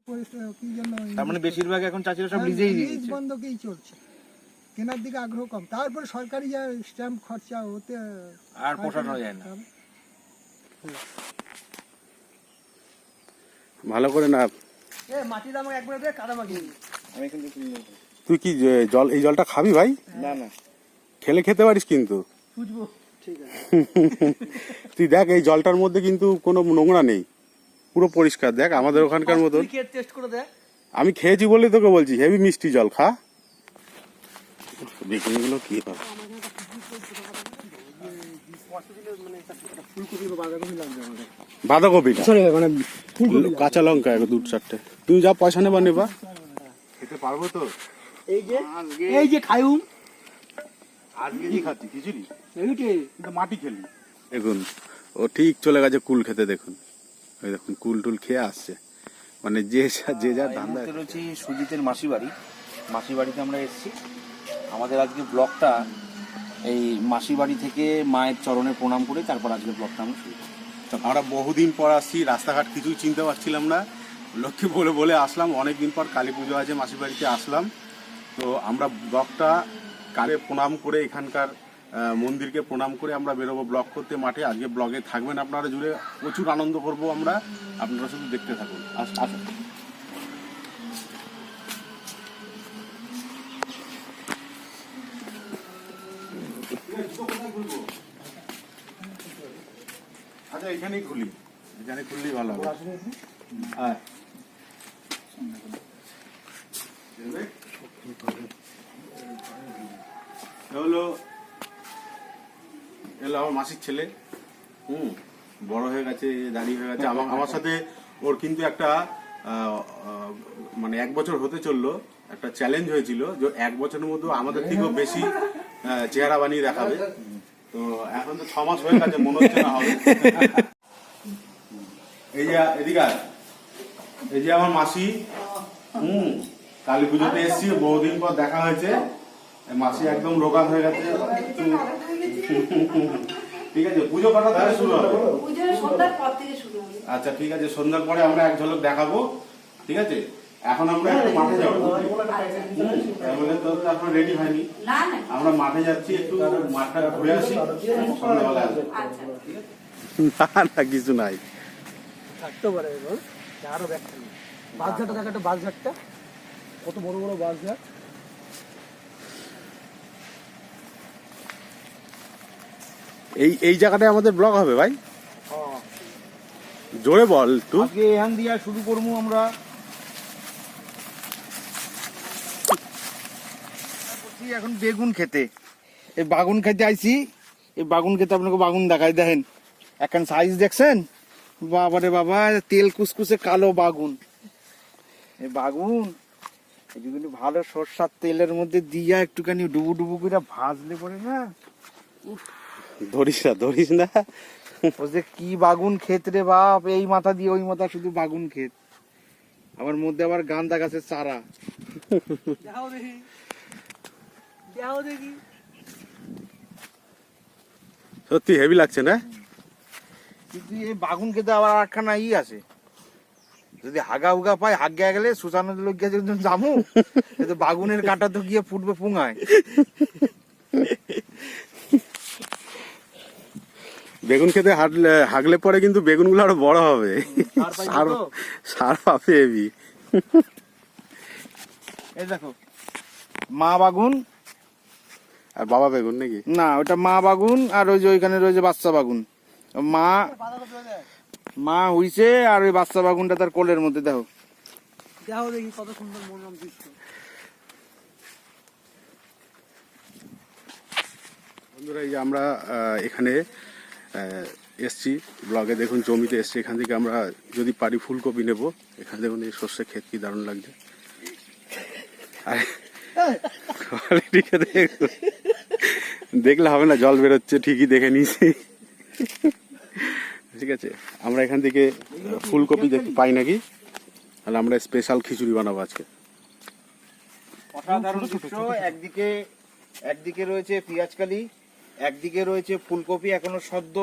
কি জন্য তার মানে বেশিরভাগ এখন চাষিরা সব লিজেই নিয়ে লিজ বন্ধকেই চলছে, কেনার দিকে আগ্রহ কম। তারপরে সরকারি যা স্ট্যাম্প খরচা ওতে আর পোষানো যায় না। ভালো করে না। এ মাটিটা আমাকে একবার দে, কাদা মাখিয়ে দিই। আমি কিন্তু তুই কি জল, এই জলটা খাবি ভাই? না না, খেলে খেতে পারিস কিন্তু। বুঝবো, ঠিক আছে। তুই দেখ এই জলটার মধ্যে কিন্তু কোনো নোংরা নেই, পুরো পরিষ্কার। দেখ আমাদের ওখানকার মতন। তুই খেয়ে টেস্ট করে দেখ। আমি খেয়েছি বলেই তোকে বলছি, হেভি মিষ্টি জল, খা। বেগুনগুলো কি হবে? বাঁধাকপি, মানে কাঁচা লঙ্কা 2-4টে। তুমি যা পয়সা নেবা নেবা। খেতে পারবো তো? এই যে খায়ুম আজকে কি খাচ্ছি? খিচুড়ি? এইটে কিন্তু মাটি খেলি। দেখুন ও ঠিক চলে গেছে কুল খেতে। দেখুন ওই দেখুন কুল টুল খেয়ে আসছে, মানে যে যার ধান্দা। রয়েছে সুজিতের মাসি বাড়িতে আমরা এসেছি। আমাদের আজকে ব্লগটা এই মাসি বাড়ি থেকে মায়ের চরণে প্রণাম করে তারপর আজকে ব্লগটা আমরা শুরু করি। আমরা বহুদিন পর আসছি, রাস্তাঘাট কিছুই চিনতে পারছিলাম না, লক্ষ্মী বলে বলে আসলাম। অনেকদিন পর কালী পুজো আছে, মাসির বাড়িতে আসলাম। তো আমরা ব্লগটা কালে প্রণাম করে, এখানকার মন্দিরকে প্রণাম করে আমরা বেরোবো ব্লগ করতে মাঠে। আজকে ব্লগে থাকবেন আপনারা জুড়ে, প্রচুর আনন্দ করব আমরা, আপনারা শুধু দেখতে থাকুন। আসুন। আচ্ছা এখানেই খুলি, এখানে খুললেই ভালো হবে। হ্যাঁ হলো এলো আমার মাসির ছেলে। বড় হয়ে গেছে, দাঁড়িয়ে হয়ে গেছে। আমার সাথে ওর কিন্তু একটা মানে 1 বছর হতে চললো, একটা চ্যালেঞ্জ হয়েছিল যে 1 বছরের মধ্যে আমাদের থেকেও বেশি চেহারা বানিয়ে দেখাবে। তো এখন তো 6 মাস হয়ে গেছে, মনে হচ্ছে না হবে। এই যে এদিকে এই যে আমার মাসি, কালী পুজোতে এসেছি, বহুদিন পর দেখা হয়েছে। মাসি একদম রোগা হয়ে গেছে। ঠিক আছে, পুজো কটা থেকে শুরু হবে? আচ্ছা ঠিক আছে, সন্ধ্যার পরে আমরা এক ঝলক দেখাবো। ঠিক আছে, এখন আমরা একটু মাঠে যাবো। তো তারপর রেডি হয়নি, আমরা মাঠে যাচ্ছি, একটু মাঠটা ঘুরে আসি, সন্ধ্যাবেলা আসবো। না না কিছু নাই, থাকতে পারে আরো ব্যাখ্যা নেই। বাসঝাটটা দেখ, একটা বাসঝাটটা কত বড় বড় বাসঝাট। এই জায়গাটায় আমাদের ব্লগ হবে ভাই? জোরে বল তুই। আজকে এখান দিয়ে শুরু করবো আমরা। এখন বেগুন খেতে, এই বাগুন খেতে আইছি। এই বাগুন খেতে আপনাকে বাগুন দেখাই, দেখেন এখন সাইজ দেখছেন? বাবারে বাবা, তেল কুসকুসে কালো বাগুন। এই বাগুন একটুখানি ভালো সরষার তেলের মধ্যে দিয়া একটুখানি ডুবু ডুবু করে ভাজলে পরে না, ধরিস না। ও যে কি বাগুন ক্ষেত রে বাপ, এই মাথা দিয়ে ওই মাথা শুধু বাগুন ক্ষেত। আমার মধ্যে আবার গাঁদা গাছের চারা। সত্যি হেভি লাগছে না? কিন্তু এই বাগুন খেতে আবার একখানা আছে, যদি হাগা উগা পাই, হাগা গেলে সুসানের লোক গিয়ে যদি জামু, বাগুনের কাঁটা তো গিয়ে ফুটবে পুঙায়। বেগুন খেতে হাগলে পরে কিন্তু বেগুনগুলো আরো বড় হবে, সার পাবে হেভি। এই দেখো মা বাগুন আর বাবা বেগুন নাকি? না, ওটা মা বাগুন, আর ওই যে ওইখানে রয়েছে বাচ্চা বাগুন। মা হইছে, আর ওই বাচ্চা বাগুনটা তার কোলের মধ্যে। দেখো দেখি কত সুন্দর মনোরম দৃশ্য। বন্ধুরা এই যে আমরা এখানে এসছি ব্লগে, দেখুন জমিতে এসছি। এখান থেকে আমরা যদি পারি ফুলকপি নেব। এখানে দেখুন এই সর্ষে ক্ষেত কি দারুণ লাগছে। দেখলে হবে না, জল বেরোচ্ছে ঠিকই, দেখে নিয়েছি। ঠিক আছে, আমরা এখান থেকে ফুলকপি দেখতে পাই নাকি, তাহলে আমরা স্পেশাল খিচুড়ি বানাবো আজকে। অসাধারণ দৃশ্য। একদিকে রয়েছে পেঁয়াজকালি, একদিকে রয়েছে ফুলকপি। এখনো সদ্য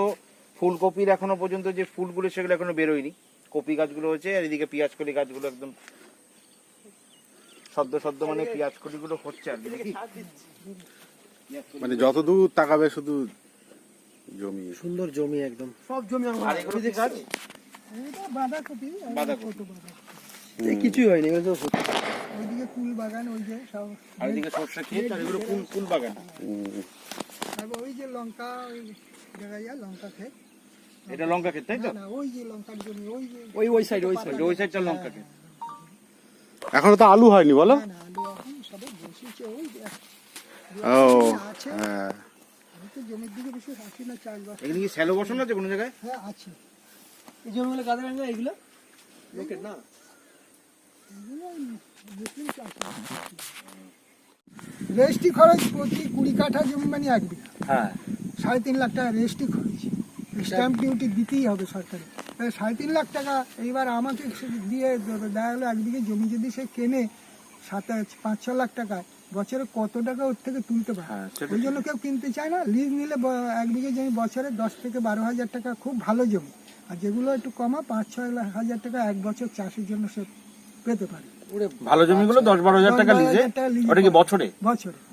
ফুলকপির এখনো পর্যন্ত যে ফুলগুলো সেগুলো এখনো বেরোয়নি। কপি গাছগুলো হয়েছে, আর এদিকে পেঁয়াজ কলি গাছগুলো একদম সদ্য মানে পেঁয়াজ কলিগুলো হচ্ছে আর কি, নাকি? মানে যতদূর তাকাবে শুধু জমি। সুন্দর জমি একদম, সব জমি আমার। আর এগুলো কি গাছ? এটা বাঁধাকপি আর বাঁধাকপি। কত বাঁধাকপি। এই কিছুই হয়নি, এগুলো তো হচ্ছে। ওইদিকে কুল বাগান, ওই যে সব, আর এদিকে সরষে ক্ষেত, আর এগুলো ফুল বাগান। তারপর ওই যে লঙ্কা, ওই দেখা যায় লঙ্কা ক্ষেত। এটা লঙ্কা ক্ষেত, তাই তো? না, ওই যে লঙ্কার জমি, ওই যে ওই সাইড ওই সাইডটা লঙ্কা ক্ষেত। এখনো তো আলু হয়নি বলো? না, আলু এখন সবে বসেছে। ওই যে ও আছে, হ্যাঁ, আমি তো জমির দিকে বেশি আসি না, চাষবাস। এখানে কি স্যালো বসানো আছে কোনো জায়গায়? হ্যাঁ আছে, এই জমিগুলো কাদের আনবে এগুলো? লোকের না? এগুলো মুসলিম চাষ। রেজিস্ট্রি খরচ প্রতি 20 কাঠা জমি মানে 1 বিঘা, হ্যাঁ। 3.5 লাখ টাকা রেজিস্ট্রি খরচ। স্ট্যাম্প ডিউটি দিতেই হবে সরকারি, 3.5 লাখ টাকা। এইবার আমাকে দিয়ে দেখা গেলো 1 বিঘে জমি যদি সে কেনে 5-6 লাখ টাকা, বছরে কত টাকা ওর থেকে তুলতে পারে? হ্যাঁ, সেটা ওই জন্য কেউ কিনতে চায় না। লিজ নিলে 1 বিঘে জমি বছরে 10 থেকে 12 হাজার টাকা খুব ভালো জমি, আর যেগুলো একটু কমা 5-6 হাজার টাকা 1 বছর চাষের জন্য সে পেতে পারে। ওরে ভালো জমিগুলো 10-12 হাজার টাকা লিজে। 10-12 টাকা লিজে ওটা কি পাবে। বছরে?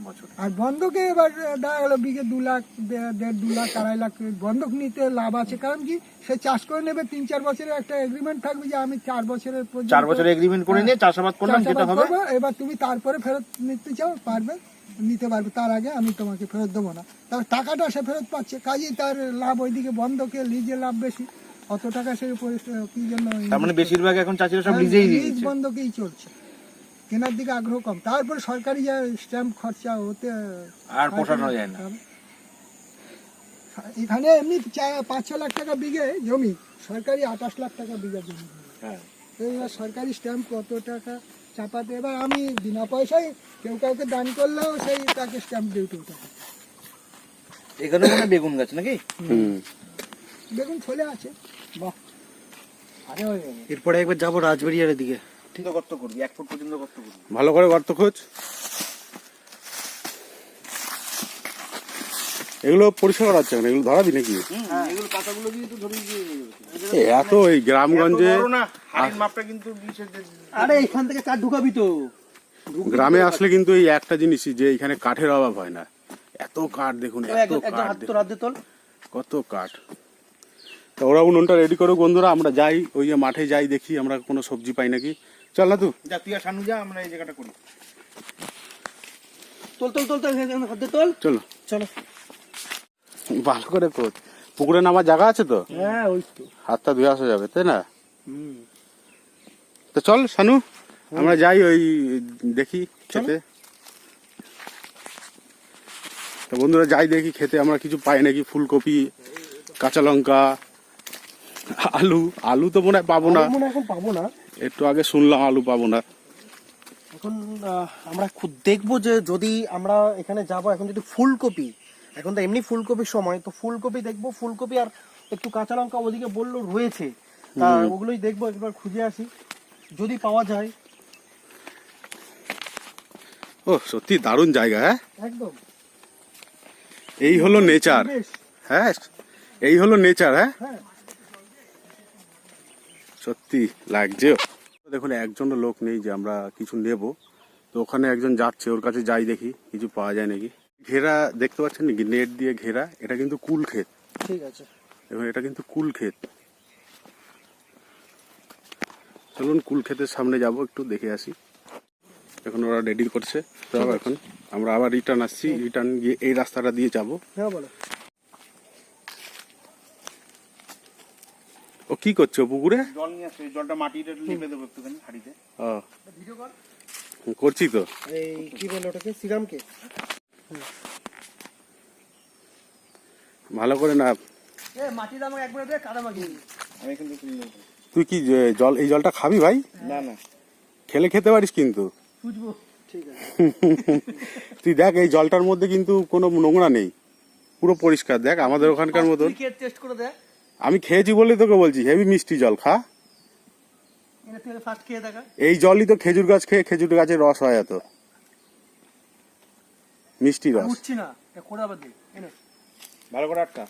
বছরে। আর বন্ধকে এবার দেখা গেলো বিঘে 2 লাখ, 1.5-2 লাখ, 2.5 লাখ বন্ধক নিতে লাভ আছে। কারণ কি, সে চাষ করে নেবে, 3-4 বছরের একটা এগ্রিমেন্ট থাকবে যে আমি 4 বছরের পর্যন্ত 4 বছরের এগ্রিমেন্ট করে নিয়ে চাষাবাদ করলাম, যেটা চাষাবাদ হবে। করবো। এবার তুমি তারপরে ফেরত নিতে চাও, পারবে, নিতে পারবে, তার আগে আমি তোমাকে ফেরত দেবো না। তবে টাকাটা সে ফেরত পাচ্ছে, কাজেই তার লাভ ওইদিকে বন্ধকে, লিজে লাভ বেশি। অত টাকা সে কি জন্য তার মানে বেশিরভাগ এখন চাষিরা সব লিজেই দিয়ে লিজ দিচ্ছে। বন্ধকেই চলছে, কেনার দিকে আগ্রহ কম। তারপরে সরকারি যা স্ট্যাম্প খরচা, ওতে আর পোষানো যায় না। এখানে এমনি 5-6 লাখ টাকা বিঘে জমি, সরকারি 28 লাখ টাকা বিঘা জমি। হ্যাঁ। এবার সরকারি স্ট্যাম্প কত টাকা চাপাতে, এবার আমি বিনা পয়সায় কেউ কাউকে দান করলেও সেই তাকে স্ট্যাম্প ডিউটি উঠে। এখানে মানে বেগুন গাছ নাকি? বেগুন ফলে আছে। বাহ, আরে ওই এরপরে একবার যাবো রাজবাড়িয়ার দিকে। ঠিক গর্ত করবি, 1 ফুট পর্যন্ত গর্ত করবি। ভালো করে গর্ত খোঁজ। এগুলো পরিষ্কার করা হচ্ছে না, এগুলো ধরাবি নাকি? এগুলো পাতাগুলো দিয়ে তো ধরিয়ে দিয়ে এত এই গ্রামগঞ্জে, হাড়ির মাপটা কিন্তু 20 আরে এখান থেকে কাঠ ঢুকাবি তো। গ্রামে আসলে কিন্তু এই একটা জিনিসই, যে এখানে কাঠের অভাব হয় না। এত কাঠ দেখুন, এত একদম কাঠ হাত তো দেখুন, রাত দিয়ে তোল। কত কাঠ। তা ওরা উনুনটা রেডি করো বন্ধুরা, আমরা যাই, ওই যে মাঠে যাই, দেখি আমরা কোনো সবজি পাই নাকি। চল না তুই। যা, তুই আর শানু যা, আমরা এই জায়গাটা করি। তোল তোল তোল তোল, হাত দিয়ে তোল। চলো চলো। ভালো করে খোঁজ। পুকুরে নামার জায়গা আছে তো, হ্যাঁ ওই তো। হাতটা ধুয়ে আসা যাবে, তাই না? তো চল শানু, আমরা যাই, ওই দেখি খেতে। তো বন্ধুরা যাই দেখি খেতে আমরা কিছু পাই নাকি। ফুলকপি, কাঁচা লঙ্কা, আলু। আলু তো মনে হয় পাবো না, মনে হয় এখন পাবো না। একটু আগে শুনলাম আলু পাবো না। এখন আমরা খুব দেখবো যে যদি আমরা এখানে যাব, এখন যদি ফুলকপি, এখন তো এমনি ফুলকপির সময়, তো ফুলকপি দেখবো, ফুলকপি আর একটু কাঁচা লঙ্কা ওদিকে বললো রয়েছে, তা ওগুলোই দেখবো, একবার খুঁজে আসি যদি পাওয়া যায়। ও সত্যি দারুণ জায়গা। হ্যাঁ, একদম এই হলো নেচার। বেশ। হ্যাঁ, এই হলো নেচার। হ্যাঁ, হ্যাঁ, সত্যি লাগছে। দেখুন একজন লোক নেই যে আমরা কিছু নেব, তো ওখানে একজন যাচ্ছে, ওর কাছে যাই দেখি কিছু পাওয়া যায় নাকি। ঘেরা দেখতে পাচ্ছেন নাকি, নেট দিয়ে ঘেরা। এটা কিন্তু কুল ক্ষেত, ঠিক আছে। এবং এটা কিন্তু কুল ক্ষেত। চলুন কুল ক্ষেতের সামনে যাব, একটু দেখে আসি। এখন ওরা রেডি করছে, তো এখন আমরা আবার রিটার্ন আসছি, রিটার্ন গিয়ে এই রাস্তাটা দিয়ে যাব। হ্যাঁ বলো। ও কি করছো পুকুরে? জল নিয়ে আসছে, জলটা মাটিটা লিপে দেবো একটুখানি হাড়িতে। করছি তো। এই কি বলে ওটাকে, সিরামকে ভালো করে না। মাটিটা আমাকে একবার দিয়ে কাদা মাখিয়ে দিই। আমি কিন্তু তুলে নেবো। তুই কি জল, এই জলটা খাবি ভাই? না না, খেলে খেতে পারিস কিন্তু। বুঝবো, ঠিক আছে। তুই দেখ এই জলটার মধ্যে কিন্তু কোনো নোংরা নেই, পুরো পরিষ্কার। দেখ আমাদের ওখানকার মতন। টেস্ট করে দেখ। আমি খেয়েছি বলেই তোকে বলছি, হেভি মিষ্টি জল, খা। এটা তুই ফার্স্ট খেয়ে দেখা। এই জলই তো খেজুর গাছ খেয়ে খেজুর গাছের রস হয়, এত মিষ্টি রস। উঠছি না, এটা করে আবার দে। এনে ভালো করে আটকা।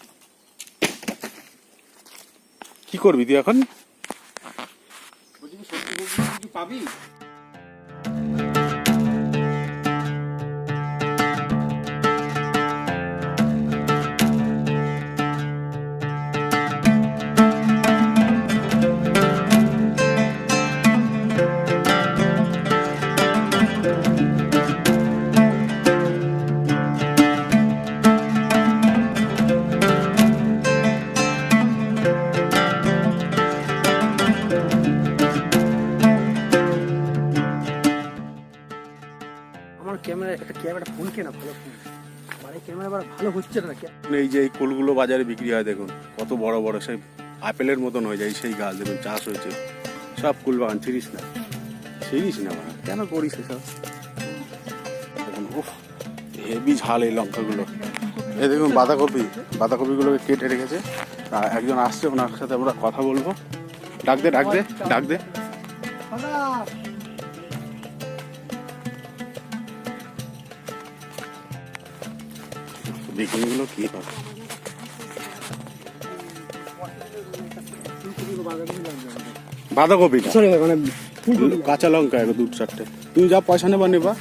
কি করবি তুই এখন? বলছি কি সত্যি বলছি কিছু পাবি? আমার ক্যামেরা একটা ফোন কেনা ভালো ফোন, আমার এই ক্যামেরা ভালো হচ্ছে না। এই যে এই কুলগুলো বাজারে বিক্রি হয় দেখুন, কত বড় বড় সেই আপেলের মতন হয়ে যায় সেই গাছ, দেখুন চাষ হয়েছে সব কুল বাগান। ছিড়িস না মানে কেন করিস এসব? দেখুন উফ, হেভি ঝাল এই লঙ্কাগুলো। এই দেখুন বাঁধাকপিগুলোকে কেটে রেখেছে। আর একজন আসছে, ওনার সাথে আমরা কথা বলবো। ডাক দে বিকিনিগুলো কি হবে? বাঁধাকপিটা মানে কাঁচা লঙ্কা এক 2-4টে। তুমি যা পয়সা নেবা।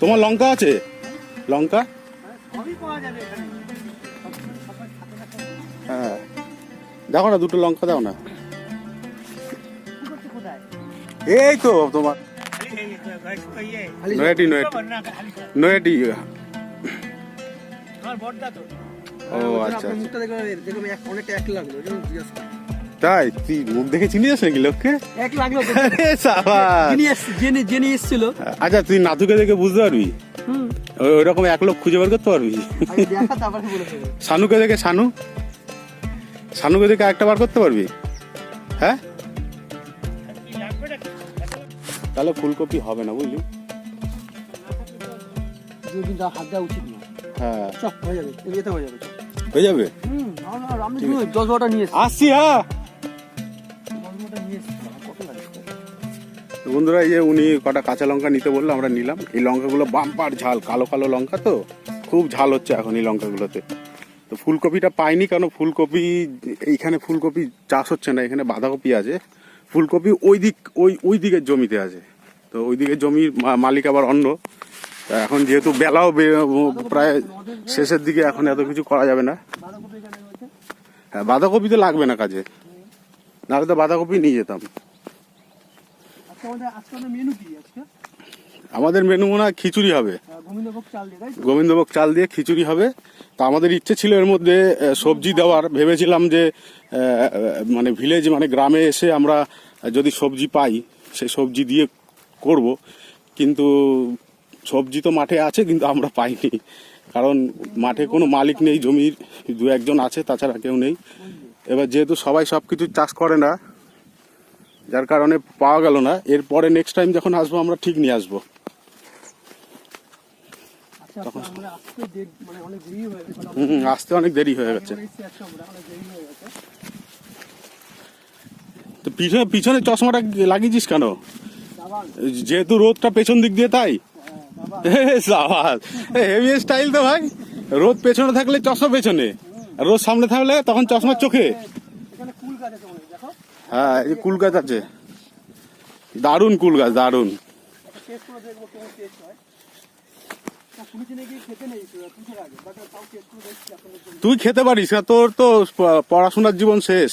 তোমার লঙ্কা আছে? লঙ্কা হ্যাঁ, দেখো না, 2টো লঙ্কা দাও না। এই তো তোমার নয়াটি ও আচ্ছা, অনেকটা এক লাগলো তাই? তুই মুখ দেখে চিনি যাস নাকি লোককে? এক লাগলো জেনে এসছিল। আচ্ছা, তুই নাথুকে দেখে বুঝতে পারবি? ওই রকম 1 লোক খুঁজে বের করতে পারবি? সানুকে দেখে সানুকে দেখে একটা বার করতে পারবি? হ্যাঁ, তাহলে ফুলকপি হবে না, বুঝলি? হাত দেওয়া উচিত না। হ্যাঁ, হয়ে যাবে, হয়ে যাবে। আমি 10-12টা নিয়ে আসছি। হ্যাঁ বন্ধুরা, এই যে উনি কটা কাঁচা লঙ্কা নিতে বললো, আমরা নিলাম। এই লঙ্কাগুলো বাম্পার ঝাল, কালো কালো লঙ্কা, তো খুব ঝাল হচ্ছে এখন এই লঙ্কাগুলোতে। তো ফুলকপিটা পাইনি, কারণ ফুলকপি এইখানে ফুলকপি চাষ হচ্ছে না, এখানে বাঁধাকপি আছে। ফুলকপি ওই দিকের জমিতে আছে, তো ওই দিকের জমির মালিক আবার অন্য। এখন যেহেতু বেলাও প্রায় শেষের দিকে, এখন এত কিছু করা যাবে না। হ্যাঁ, বাঁধাকপি তো লাগবে না কাজে, নাহলে তো বাঁধাকপি নিয়ে যেতাম। আমাদের মেনু মনে হয় খিচুড়ি হবে, গোবিন্দভোগ চাল দিয়ে খিচুড়ি হবে। তা আমাদের ইচ্ছে ছিল এর মধ্যে সবজি দেওয়ার, ভেবেছিলাম যে মানে ভিলেজ, মানে গ্রামে এসে আমরা যদি সবজি পাই সেই সবজি দিয়ে করব। কিন্তু সবজি তো মাঠে আছে, কিন্তু আমরা পাইনি, কারণ মাঠে কোনো মালিক নেই, জমির 2-1 জন আছে, তাছাড়া কেউ নেই। এবার যেহেতু সবাই সব কিছু চাষ করে না, যার কারণে পাওয়া গেল না। এরপরে নেক্সট টাইম যখন আসবো আমরা ঠিক নিয়ে আসবো। আসতে অনেক দেরি হয়ে গেছে। তো পিছনে চশমাটা লাগিয়েছিস কেন? যেহেতু রোদটা পেছন দিক দিয়ে, তাই? হেভি স্টাইল তো ভাই। রোদ পেছনে থাকলে চশমা পেছনে, আর রোদ সামনে থাকলে তখন চশমা চোখে। হ্যাঁ, এই কুল গাছ আছে, দারুণ কুল গাছ, দারুণ। তুই খেতে পারিস, তোর তো পড়াশোনার জীবন শেষ,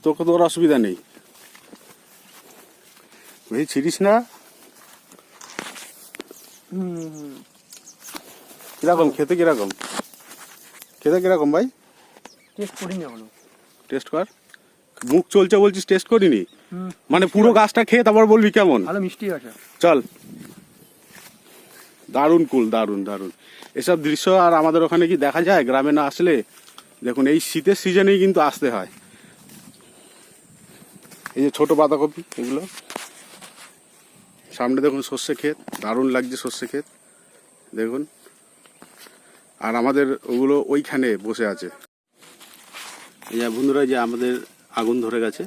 তোর অসুবিধা নেই। ছিড়িস না। কিরকম খেতে, কিরকম ভাই? টেস্ট করিনি এখনো। টেস্ট কর। মুখ চলছে বলছিস, টেস্ট করিনি? মানে পুরো গাছটা খেয়ে তারপর বলবি কেমন। ভালো মিষ্টি আছে। চল, দারুণ কুল, দারুণ। এসব দৃশ্য আর আমাদের ওখানে কি দেখা যায় গ্রামে না আসলে? দেখুন, এই শীতের সিজনেই কিন্তু আসতে হয়। এই যে ছোট বাঁধাকপি, এগুলো সামনে দেখুন সর্ষে ক্ষেত, দারুণ লাগছে সর্ষে ক্ষেত দেখুন। আর আমাদের ওগুলো ওইখানে বসে আছে। এই যে বন্ধুরা, যে আমাদের আগুন ধরে গেছে।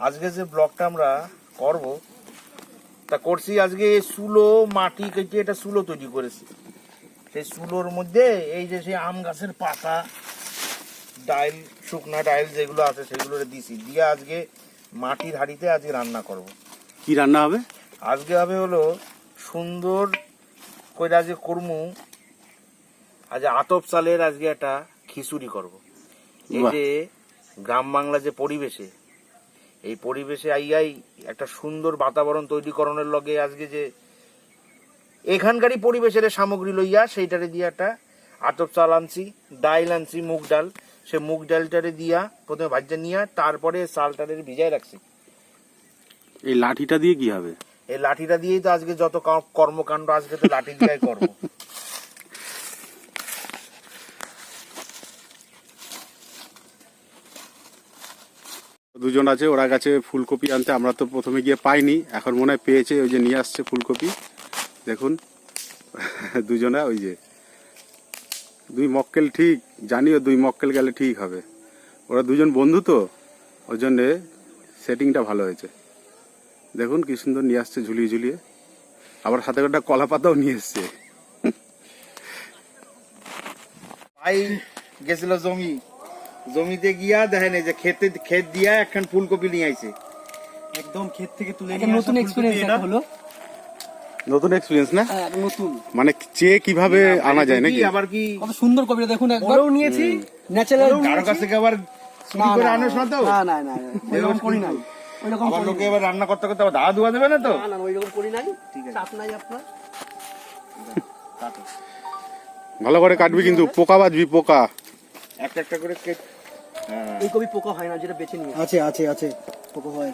আজকে যে ব্লগটা আমরা করব তা করছি আজকে সুলো মাটি কেটে এটা সুলো তৈরি করেছি। সেই সুলোর মধ্যে এই যে সেই আম গাছের পাতা ডাইল শুকনা ডাইল যেগুলো আছে সেগুলো দিছি দিয়ে আজকে মাটির হাঁড়িতে আজকে রান্না করব। কি রান্না হবে? আজকে হবে হলো সুন্দর করে আজকে কর্মু আজ আতপ চালের আজকে একটা খিচুড়ি করব। এই বাহ। যে গ্রাম বাংলা যে পরিবেশে এই পরিবেশে আইয়াই একটা সুন্দর বাতাবরণ তৈরিকরণের লগে আজকে যে এখানকারই পরিবেশের সামগ্রী লইয়া সেইটারে দিয়ে একটা আতপ চাল আনছি, ডাইল আনছি, মুগ ডাল। সে মুগ ডালটারে দিয়া প্রথমে ভাজা নিয়ে তারপরে চালটারে ভিজায় রাখছি। এই লাঠিটা দিয়ে কি হবে? এই লাঠিটা দিয়েই তো আজকে যত কর্মকাণ্ড আজকে তো লাঠি দিয়েই করবো। দুজন আছে, ওরা গেছে ফুলকপি আনতে, আমরা তো প্রথমে গিয়ে পাইনি, এখন মনে হয় পেয়েছে, ওই যে নিয়ে আসছে ফুলকপি। দেখুন দুজনা, ওই যে দুই মক্কেল, ঠিক জানিও 2 মক্কেল গেলে ঠিক হবে। ওরা দুজন বন্ধু তো, ওই জন্যে সেটিংটা ভালো হয়েছে। দেখুন কি সুন্দর নিয়ে আসছে ঝুলিয়ে ঝুলিয়ে, আবার সাথে একটা কলা পাতাও নিয়ে এসছে। ভাই গেছিল জমিতে গিয়া দেখেন এই যে ক্ষেত দিয়া একখান ফুলকপি নিয়ে আইছে। একদম ক্ষেত থেকে তুলে একটা নতুন এক্সপেরিয়েন্স হলো। নতুন এক্সপিরিয়েন্স না, হ্যাঁ, একটা নতুন। মানে চেয়ে কিভাবে আনা যায় নাকি? আবার কি কত সুন্দর কপিটা দেখুন একবার। বড়ও নিয়েছি, ন্যাচারাল। কারো কাছ থেকে আবার চুরি করে আনোস না তো? না না না, ওইরকম করি নাই। ওইরকম আবার করি লোকে নাই। আবার রান্না করতে করতে আবার দাওয়া দুয়া দেবে না তো? না না, ওইরকম করি নাই। চাপ নাই আপনার। ভালো করে কাটবি কিন্তু, পোকা বাজবি, পোকা। একটা একটা করে কেট। এই কপি পোকা হয় না, যেটা বেছে নিয়ে। আছে আছে আছে পোকা হয়।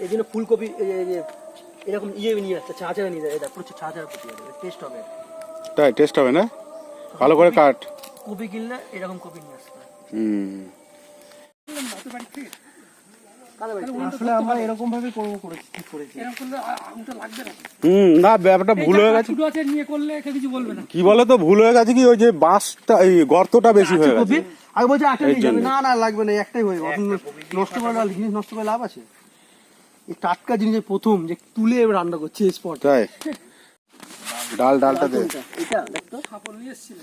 এই জন্য ফুলকপি এই যে এরকম নিয়ে আসছে, ছাঁচা নিয়ে যায়। এটা প্রচুর ছাঁচা কপি, টেস্ট হবে। তাই টেস্ট হবে না? ভালো করে কাট। কপি কিনলে এরকম কপি নিয়ে আসতে হয়। আসলে আমরা এরকম ভাবে করবো করেছি, ঠিক করেছি। না, ব্যাপারটা ভুল হয়ে গেছে। ছোট আছে নিয়ে করলে কেউ কিছু বলবে না। কি বলো তো, ভুল হয়ে গেছে কি, ওই যে বাঁশটা, এই গর্তটা বেশি হয়ে গেছে। আগে বলছে একটা এই নিয়ে যাবে, জন্য। না না লাগবে না, একটাই হয়ে যাবে। নষ্ট করে জিনিস নষ্ট করে লাভ আছে? এই টাটকা জিনিসের প্রথম যে তুলে এবার রান্না করছে স্পট। তাই ডালটা দে। এটা দেখতো সাপল নিয়ে এসেছিল।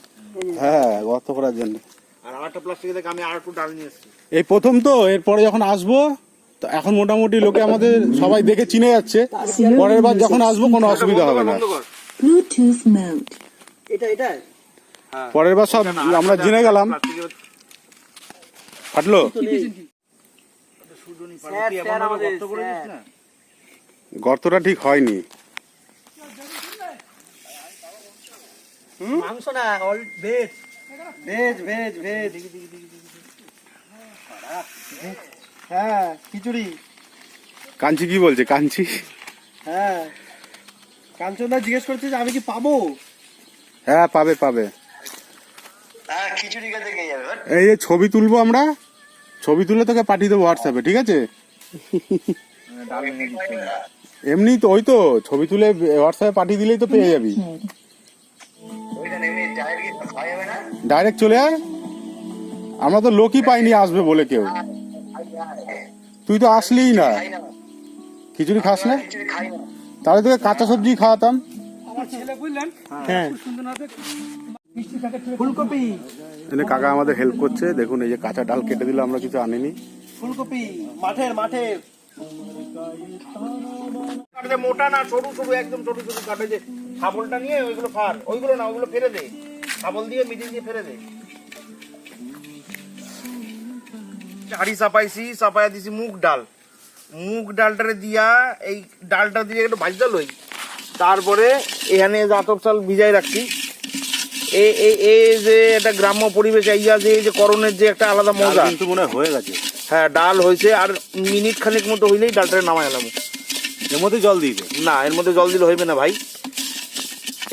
হ্যাঁ, গর্ত করার জন্য। আর আরেকটা প্লাস্টিকে দেখে আমি আর একটু ডাল নিয়ে এসেছি। এই প্রথম তো, এরপরে যখন আসবো তো এখন মোটামুটি লোকে আমাদের সবাই দেখে চিনে যাচ্ছে। পরের বার যখন আসবো কোনো অসুবিধা হবে না। Bluetooth mode. এটা পরের বার সব আমরা জেনে গেলাম। ফাটলো? স্যার আমাদের গর্তটা ঠিক হয়নি। মাংস না, all veg. Veg veg veg. হ্যাঁ, খিচুড়ি। কাঞ্চি কি বলছে? কাঞ্চি হ্যাঁ, কাঞ্চনদা জিজ্ঞেস করছে যে আমি কি পাবো? হ্যাঁ, পাবে পাবে। এই যে ছবি তুলবো আমরা, ছবি তুলে তোকে পাঠিয়ে দেবো হোয়াটসঅ্যাপে, ঠিক আছে? এমনি তো, ওই তো ছবি তুলে হোয়াটসঅ্যাপে পাঠিয়ে দিলেই তো পেয়ে যাবি। ডাইরেক্ট চলে আয়, আমরা তো লোকই পাইনি আসবে বলে কেউ। তুই তো আসলিই না, খিচুড়ি খাস না, তাহলে তোকে কাঁচা সবজি খাওয়াতাম। আমার ছেলে বুঝলেন, হ্যাঁ, সুন্দর না মিষ্টি থাকে। ফুলকপি এনে কাকা আমাদের হেল্প করছে। দেখুন এই যে কাঁচা ডাল কেটে দিল, আমরা কিছু আনিনি। ফুলকপি মাঠের মাঠের। কাটে মোটা না, সরু সরু, একদম সরু সরু কাটে। যে শাবলটা নিয়ে ওইগুলো ফার, ওইগুলো না, ওইগুলো ফেলে দে। শাবল দিয়ে মিডিল দিয়ে ফেলে দে। হাড়ি চাপাইছি, চাপাইয়া দিছি মুগ ডাল। মুগ ডালটারে দিয়া এই ডালটা দিয়ে একটু ভাজতে লই। তারপরে এখানে আতপ চাল ভিজাই রাখছি। এই যে একটা গ্রাম্য পরিবেশ, ইয়া যে এই যে করণের যে একটা আলাদা মজা। কিন্তু মনে হয় হয়ে গেছে। হ্যাঁ, ডাল হয়েছে, আর মিনিট খানিক মতো হইলেই ডালটারে নামাই এলাম। এর মধ্যে জল দিবে না, এর মধ্যে জল দিলে হইবে না ভাই।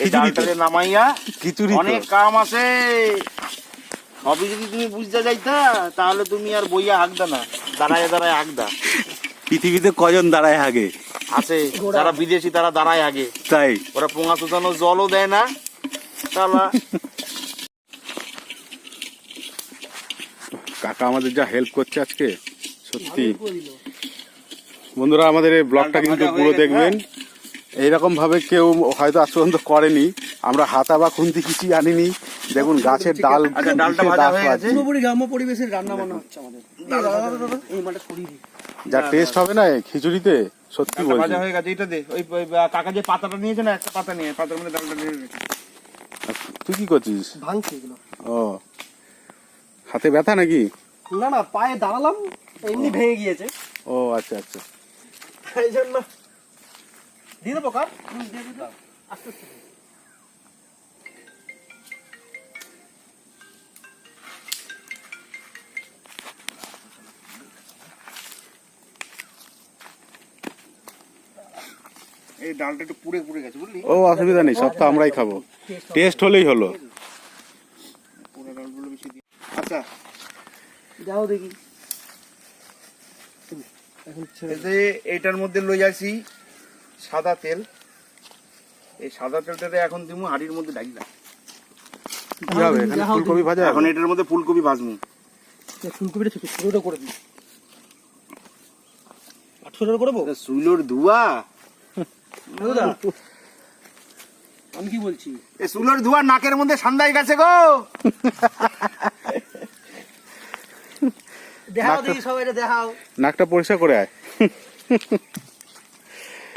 এই ডালটারে নামাইয়া খিচুড়ি অনেক কাম আছে। সবই যদি তুমি বুঝতে যাইতা তাহলে তুমি আর বইয়া হাঁকদা না, দাঁড়ায় দাঁড়ায় হাঁকদা। পৃথিবীতে কজন দাঁড়ায় আগে আছে যারা বিদেশি, তারা দাঁড়ায় আগে। তাই ওরা পোঙা চুচানো জলও দেয় না। তাহলে কাকা আমাদের যা হেল্প করছে আজকে, সত্যি বন্ধুরা আমাদের এই ব্লগটা কিন্তু পুরো দেখবেন। এইরকম ভাবে কেউ হয়তো আজ পর্যন্ত করেনি। আমরা হাতা বা খুন্তি কিছুই আনিনি। দেখুন গাছের ডাল, আচ্ছা, ডালটা ভাজা হয়ে গেছে। পুরোপুরি গ্রাম্য পরিবেশের রান্না বান্না হচ্ছে আমাদের। এই মালটা সরিয়ে দিই। যা টেস্ট হবে না এই খিচুড়িতে, সত্যি ডালটা বলছি। ভাজা হয়ে গেছে, এটা দে। ওই কাকা যে পাতাটা নিয়েছে না, একটা পাতা নিয়ে পাতার মধ্যে ডালটা ঢেলে রেখে। তুই কি করছিস? ভাঙছে এগুলো। ও, হাতে ব্যথা নাকি? না না, পায়ে দাঁড়ালাম এমনি ভেঙে গিয়েছে, ও আচ্ছা আচ্ছা। এই জন্য দিয়ে দেবো কাপ। আস্তে আস্তে এই ডালটা একটু পুড়ে পুড়ে গেছে, বুঝলি? ও অসুবিধা নেই, সব তো আমরাই খাবো, টেস্ট হলেই হলো। পুরো ডালগুলো বেশি দিয়ে। আচ্ছা, যাও দেখি। এই যে এইটার মধ্যে লই যাচ্ছি সাদা তেল। এই সাদা তেলটাতে এখন দিমু হাড়ির মধ্যে ডাইলা। কি হবে এখানে? ফুলকপি ভাজা এখন হবে? এটার মধ্যে ফুলকপি ভাজমু। ফুলকপিটা ছোট ছোট করে দিই। 800 করবো? সুলোর ধোয়া, দাদা আমি কি বলছি, এই সুলোর ধোয়া নাকের মধ্যে সান্দাই গেছে গো। দেখাও দেখি সবাই, এটা দেখাও। নাকটা পরিষ্কার করে আয়।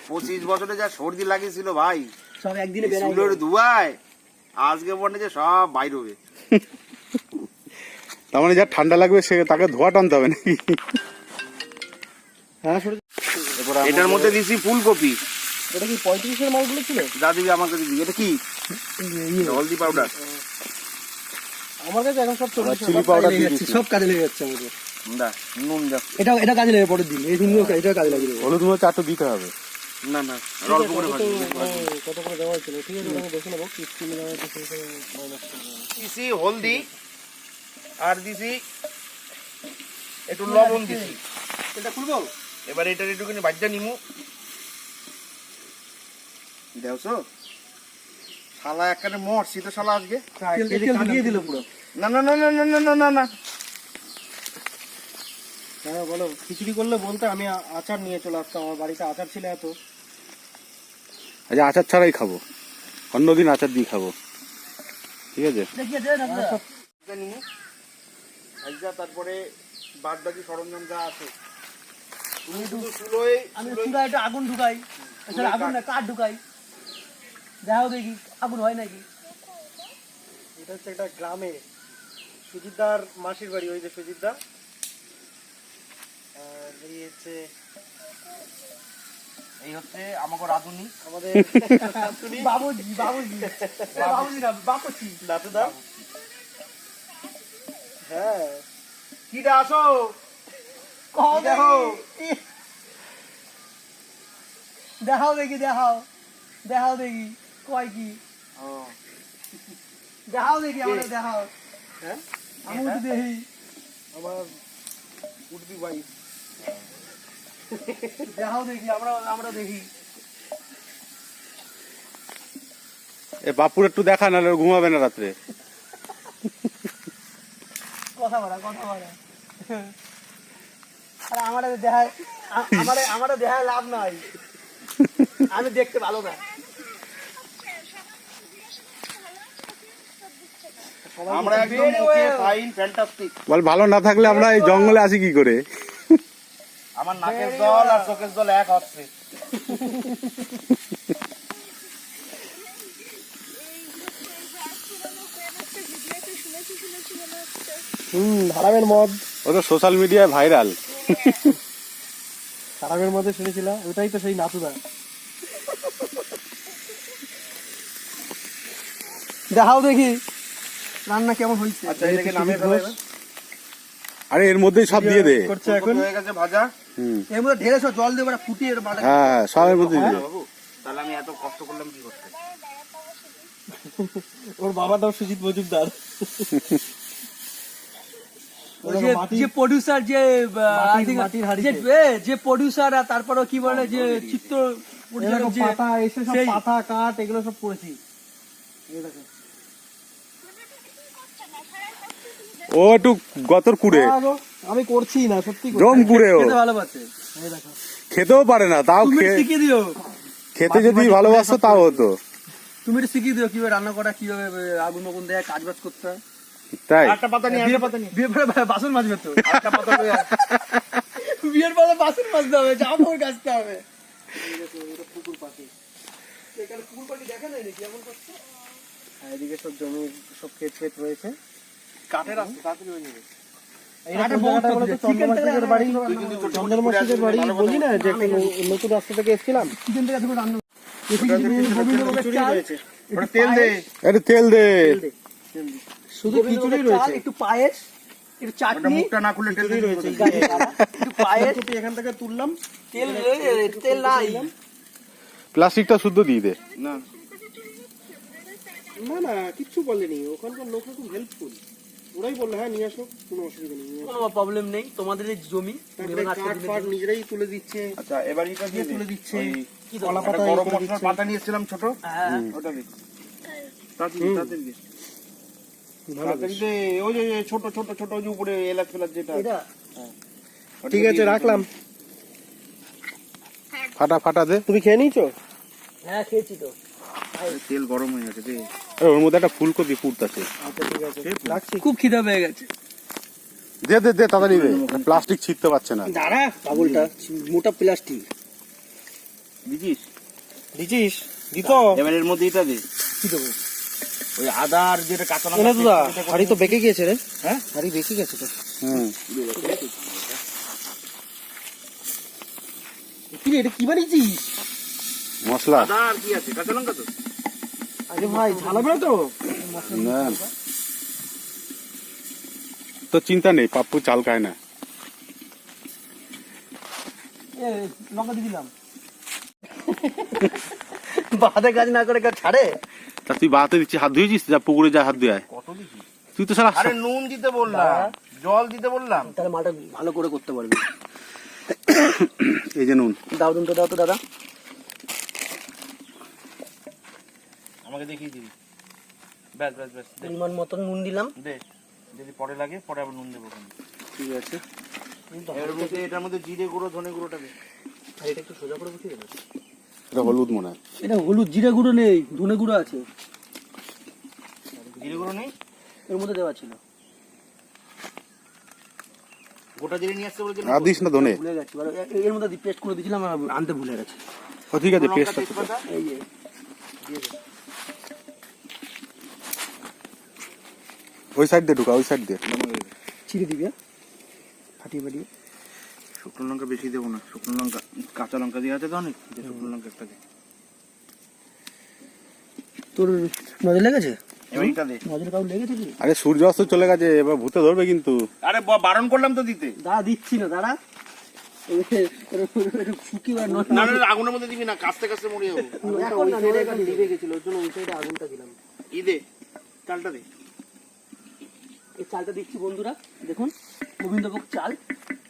25 বছরে যা সর্দি লাগিয়েছিল ভাই, সব একদিনে বেরাই সুলোর ধোয়ায় আজকে মনে যে সব বাইর হবে। তার মানে যা ঠান্ডা লাগবে সে তাকে ধোয়া টানতে হবে নাকি? হ্যাঁ, এটার মধ্যে দিছি ফুলকপি। এটা কি 35-এর মালগুলো ছিল? যা দিবি আমার কাছে দিবি। এটা কি? হলদি পাউডার। আমার কাছে এখন সব চলে চিলি পাউডার দিয়ে দিচ্ছি। সব কাজে লেগে যাচ্ছে আমাদের। দা নুন দা। এটা কাজে লেগে পরের দিন, এই দিনগুলো এটা কাজে লাগিয়ে দেবো। হলুদ মরিচ চারটে দিতে হবে। না না, অল্প করে ভাজি। কত করে দেওয়া ছিল? ঠিক আছে, আমি দেখে নেবো কি স্কিমে দেওয়া আছে সেই হিসেবে মাইনাস করবো। দিছি হলদি আর দিছি একটু লবণ দিছি। এটা খুলবো? এবার এটার একটুখানি ভাজা নিমু। দেখছো শালা একখানে মরছি তো শালা আজকে। কাটিয়ে দিল পুরো। না না না না না না না না না। হ্যাঁ বলো, খিচুড়ি করলে বলতে আমি আচার নিয়ে চলে আসতাম, আমার বাড়িতে আচার ছিল এত। আচ্ছা, আচার ছাড়াই খাবো, অন্যদিন আচার দিয়ে খাবো, ঠিক আছে? দেখিয়ে দেন আপনারা। ভাজা নিমু। ভাজা তারপরে বাদ বাকি সরঞ্জাম যা আছে তুমি শুধু চুলোয় আমি চুলা একটু আগুন ঢুকাই, আসলে আগুন না কাঠ ঢুকাই, দেখাও দেখি আগুন হয় নাকি। এটা হচ্ছে একটা গ্রামে সুজিতদার মাসির বাড়ি, ওই যে সুজিতদা। আর এই হচ্ছে এই হচ্ছে আমাকে রাঁধুনি। আমাদের বাবুজি বাবুজি বাবুজি না বাপুজি। নাতুদা। হ্যাঁ, কিটা আসো দেখো দেখাও দেখি, দেখাও দেখাও দেখি কয় কি, দেখাও দেখি আমাদের, দেখাও। হ্যাঁ, আমি উঠে দেখি, আমার উঠবি ভাই। দেখাও দেখি, আমরা দেখি। এ বাপুর একটু দেখা, নাহলে ও ঘুমাবে না রাত্রে। কথা বলা আর আমাদের দেখায়, আমাদের দেখায় লাভ নাই, আমি দেখতে ভালো না। আমরা একদম ওকে ফাইন ফ্যান্টাস্টিক। বল ভালো না থাকলে আমরা এই জঙ্গলে আসি কি করে? আমার নাকের জল আর চোখের জল এক হচ্ছে। হারামের মদ, ও তো সোশ্যাল মিডিয়ায় ভাইরাল। হারামের মধ্যে শুনেছিলাম, ওটাই তো সেই নাতুদা। দেখাও দেখি রান্না কেমন হয়েছে। আচ্ছা এটাকে নামিয়ে ফেলো এবার। আরে এর মধ্যেই সব দিয়ে দে। করছে এখন। ফুলকপি হয়ে গেছে ভাজা। হুম, এর মধ্যে ঢেলে সব জল দিয়ে ওরা ফুটিয়ে মাটা। হ্যাঁ সবের মধ্যেই দিয়ে দে। বাবু তাহলে আমি এত কষ্ট করলাম কি করতে? ওর বাবার নাম সুজিত মজুমদার। যে প্রডিউসার, যে মাটির হাঁড়িতে। যে প্রডিউসার আর তারপরে কি বলে যে চিত্র এরকম যে পাতা এসে সব সেই- পাতা কাঠ এগুলো সব পড়েছি। এই দেখো। ও একটু গতর কুড়ে, না গো, আমি করছি না, সত্যি করছি। জম কুড়ে ও। খেতে ভালোবাসে। এই দেখো। খেতেও পারে না, তাও তুমি শিখিয়ে দিও, খেতে যদি ভালোবাসতো তাও হতো। তুমি একটু শিখিয়ে দিও কিভাবে রান্না করা, কিভাবে আগুন মাগুন দেয়, কাজ বাজ করতে হয়। তাই একটা পাতা নিয়ে, একটা পাতা নিয়ে। বিয়ের পরে বাসন মাজবে তো, একটা পাতা করে বিয়ের পরে বাসন মাজতে হবে, জামা কাপড় কাচতে হবে। পুকুর পাশে এখানে পুকুর পাড়ি দেখা যায় নাকি এমন করছে? আর এদিকে সব জমি, সব ক্ষেত ক্ষেত রয়েছে। কাঠের আসতে তাড়াতাড়ি হয়ে যাবে। এইটা কোন জায়গাটা বলো তো? চন্দ্রমাসিদের বাড়ি, চন্দ্রমাসিদের বাড়ি বলি না যে একটা নতুন রাস্তা থেকে এসেছিলাম। চিকেন থেকে তুমি রান্না খিচুড়ি রয়েছে, ওটা তেল দে। একটু তেল দে। শুধু খিচুড়ি রয়েছে। একটু পায়েস, একটু ওটা চাটনি, মুখটা না খুলে তেল খিচুড়ি রয়েছে। একটু পায়েস, ফুলকপি এখান থেকে তুললাম। তেল তেল নাই। প্লাস্টিকটা শুদ্ধ দিয়ে দে। না না না কিচ্ছু বলেনি, ওখানকার লোকরা খুব হেল্পফুল। ওরাই বললো হ্যাঁ নিয়ে আসো, কোনো অসুবিধা নেই, নিয়ে আসো। কোনো প্রবলেম নেই, তোমাদের এই জমি তারপরে কাঠ ফাট নিজেরাই তুলে দিচ্ছে, আচ্ছা এবার এটা দিয়ে তুলে দিচ্ছে। কি কলা একটা পাতা গরম তুলে মশলার দিচ্ছে। পাতা নিয়েছিলাম ছোট, হ্যাঁ, ওটা দে। তাড়াতাড়ি তাড়াতাড়ি দে। তাড়াতাড়ি দে। ওই যে ছোট ছোট ছোট ওই যে উপরে এলাচ ফেলাচ যেটা। এটা ওটা ঠিক আছে দিয়ে দে। রাখলাম। ফাটা ফাটা দে। তুমি খেয়ে নিয়েছো? হ্যাঁ খেয়েছি তো। তেল গরম হয়ে গেছে দে। আরে ওর মধ্যে একটা ফুলকপি পুরতাছে। আচ্ছা ঠিক আছে রাখছি। খুব খিদা পেয়ে গেছে। দে দে দে তাড়াতাড়ি দে, প্লাস্টিক ছিঁড়তে পারছে না। দাঁড়া পাগলটা, মোটা প্লাস্টিক বুঝিস? দিছিস? দিত এবার এর মধ্যে এটা দে। কি দেবো? ওই আদা আর যেটা কাঁচা এনে লঙ্কা দাদা, হাড়ি তো বেঁকে গিয়েছে রে। হ্যাঁ? হাড়ি বেঁকে গেছে তো। হুম। কি রে, এটা কি বানিয়েছিস? মশলা আদা আর কি আছে? কাঁচা লঙ্কা তো? আরে ভাই ঝালাবে না তো? না, তো চিন্তা নেই, পাপ্পু চাল খায় না। এ লঙ্কা দিয়ে দিলাম। বাদে কাজ না করে কেউ ছাড়ে? তা তুই বাতে দিচ্ছিস, হাত ধুয়েছিস? যা পুকুরে যা হাত ধুয়ে আয়। কত দিছি? তুই তো সারা আরে নুন দিতে বললাম, জল দিতে বললাম। তাহলে মালটা ভালো করে করতে পারবি। এই যে নুন। দাও দুটো দাও তো দাদা। আমাকে দেখিয়ে দিবি। ব্যাস ব্যাস ব্যাস দে পরিমাণ মতন নুন দিলাম। দে। যদি পরে লাগে পরে আবার নুন দেবো। ঠিক আছে। এর মধ্যে এটার মধ্যে জিরে গুঁড়ো ধনে গুঁড়োটা দে। আর এটা একটু সোজা করে বসিয়ে দেবো। এটা হলুদ মনে হয়। এটা হলুদ, জিরে গুঁড়ো নেই, ধনে গুঁড়ো আছে জিরে গুঁড়ো নেই? এর মধ্যে দেওয়া ছিল। গোটা জিরে নিয়ে আসতে বলেছিলাম। আর দিস না ধনে। ভুলে গেছি, এর মধ্যে পেস্ট করে দিয়েছিলাম, আনতে ভুলে গেছি। ও ঠিক আছে, লঙ্কা, পেস্টটা তেজপাতা। এই যে ওই সাইড দিয়ে ঢুকা, ওই সাইড দিয়ে। ছিঁড়ে দিবি, ফাটিয়ে ফাটিয়ে। শুকনো লঙ্কা বেশি দেবো না, শুকনো লঙ্কা কাঁচা লঙ্কা দিয়ে আছে তো অনেক, যে শুকনো লঙ্কা একটা দে। তোর নজর লেগেছে? এবার এটা দে। নজর কাউ লেগেছে কি? আরে সূর্য অস্ত চলে গেছে, এবার ভূতে ধরবে কিন্তু। আরে বারণ করলাম তো দিতে। দাঁড়া দিচ্ছি না, দাঁড়া। শুকিয়ে না না আগুনের মধ্যে দিবি না, কাস্তে কাস্তে মরে যাবো। লিভে গেছিল, ওর জন্য ওই সাইডে আগুনটা দিলাম। ই দে, চালটা দে। এই চালটা দিচ্ছি বন্ধুরা, দেখুন গোবিন্দভোগ চাল,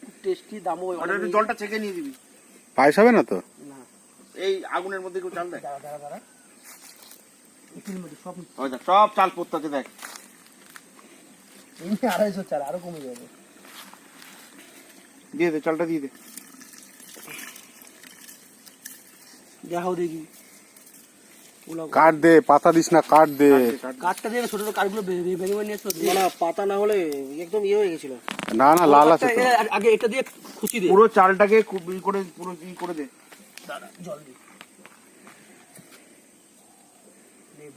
খুব টেস্টি, দামও ওটা একটু জলটা ছেঁকে নিয়ে দিবি। পায়েস হবে না তো? না। এই আগুনের মধ্যে কেউ চাল দেয়? দাঁড়া দাঁড়া দাঁড়া, এটির মধ্যে সব ওই দেখ সব চাল পড়তেছে দেখ। এমনি 250 চাল, আরো কমে যাবে। দিয়ে দে, চালটা দিয়ে দে। দেখাও দেখি। কাট দে, পাতা দিস না, কাট দে। কাঠটা দিয়ে ছোট ছোট কাঠগুলো ভেঙে নিয়ে আসো। না পাতা না হলে একদম ইয়ে হয়ে গেছিল। না না, লাল আছে তো। আগে এটা দিয়ে খুশি দে। পুরো চালটাকে খুব ই করে পুরো ই করে দে। দাঁড়া, জল দি।